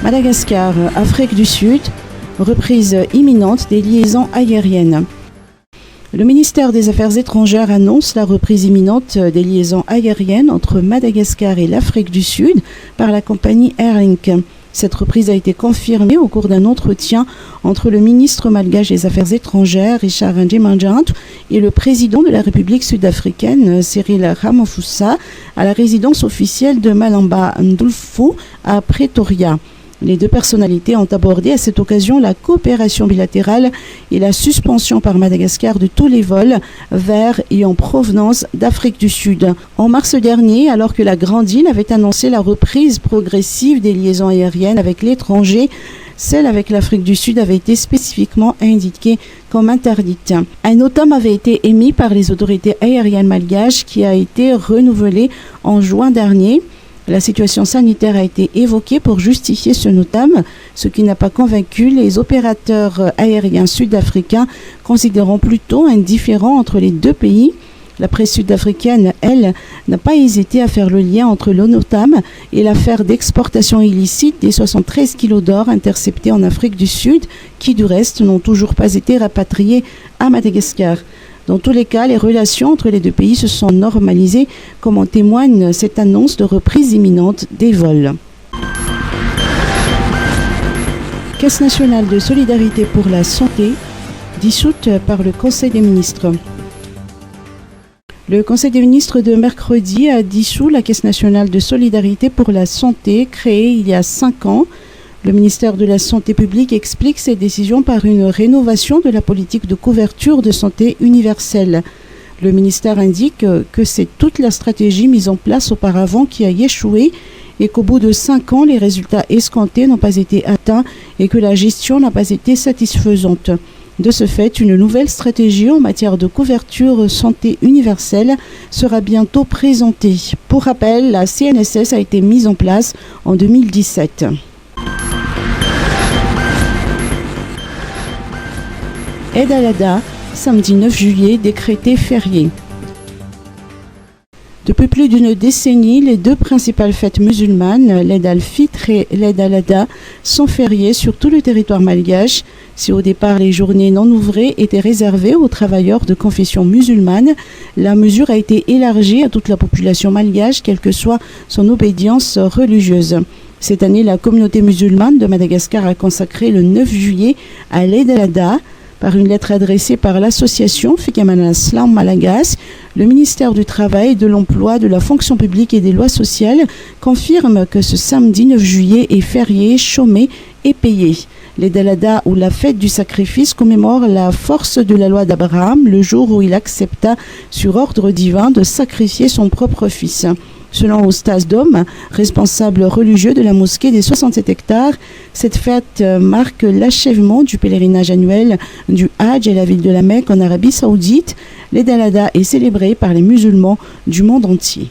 Madagascar, Afrique du Sud, reprise imminente des liaisons aériennes. Le ministère des Affaires étrangères annonce la reprise imminente des liaisons aériennes entre Madagascar et l'Afrique du Sud par la compagnie Airlink. Cette reprise a été confirmée au cours d'un entretien entre le ministre malgache des Affaires étrangères, Richard Ndjimanjantu, et le président de la République sud-africaine, Cyril Ramaphosa, à la résidence officielle de Malamba Ndulfu à Pretoria. Les deux personnalités ont abordé à cette occasion la coopération bilatérale et la suspension par Madagascar de tous les vols vers et en provenance d'Afrique du Sud. En mars dernier, alors que la Grande Île avait annoncé la reprise progressive des liaisons aériennes avec l'étranger, celle avec l'Afrique du Sud avait été spécifiquement indiquée comme interdite. Un notam avait été émis par les autorités aériennes malgaches qui a été renouvelé en juin dernier. La situation sanitaire a été évoquée pour justifier ce notam, ce qui n'a pas convaincu les opérateurs aériens sud-africains, considérant plutôt un différend entre les deux pays. La presse sud-africaine, elle, n'a pas hésité à faire le lien entre le notam et l'affaire d'exportation illicite des 73 kilos d'or interceptés en Afrique du Sud, qui du reste n'ont toujours pas été rapatriés à Madagascar. Dans tous les cas, les relations entre les deux pays se sont normalisées, comme en témoigne cette annonce de reprise imminente des vols. Caisse nationale de solidarité pour la santé, dissoute par le Conseil des ministres. Le Conseil des ministres de mercredi a dissous la Caisse nationale de solidarité pour la santé, créée il y a 5 ans. Le ministère de la Santé publique explique cette décision par une rénovation de la politique de couverture de santé universelle. Le ministère indique que c'est toute la stratégie mise en place auparavant qui a échoué et qu'au bout de 5 ans, les résultats escomptés n'ont pas été atteints et que la gestion n'a pas été satisfaisante. De ce fait, une nouvelle stratégie en matière de couverture santé universelle sera bientôt présentée. Pour rappel, la CNSS a été mise en place en 2017. Eid al-Adha, samedi 9 juillet, décrété férié. Depuis plus d'une décennie, les deux principales fêtes musulmanes, l'Eid al-Fitr et l'Eid al-Adha, sont fériées sur tout le territoire malgache. Si au départ les journées non ouvrées étaient réservées aux travailleurs de confession musulmane, la mesure a été élargie à toute la population malgache, quelle que soit son obédience religieuse. Cette année, la communauté musulmane de Madagascar a consacré le 9 juillet à l'Eid al-Adha. Par une lettre adressée par l'association Fikamanan Islam Malagas, le ministère du Travail, de l'Emploi, de la Fonction publique et des lois sociales confirme que ce samedi 9 juillet est férié, chômé et payé. L'Eid al-Adha, ou la fête du sacrifice, commémore la force de la loi d'Abraham, le jour où il accepta, sur ordre divin, de sacrifier son propre fils. Selon Oustaz Dom, responsable religieux de la mosquée des 67 hectares, cette fête marque l'achèvement du pèlerinage annuel du Hajj à la ville de la Mecque en Arabie Saoudite. L'Eid al-Adha est célébré par les musulmans du monde entier.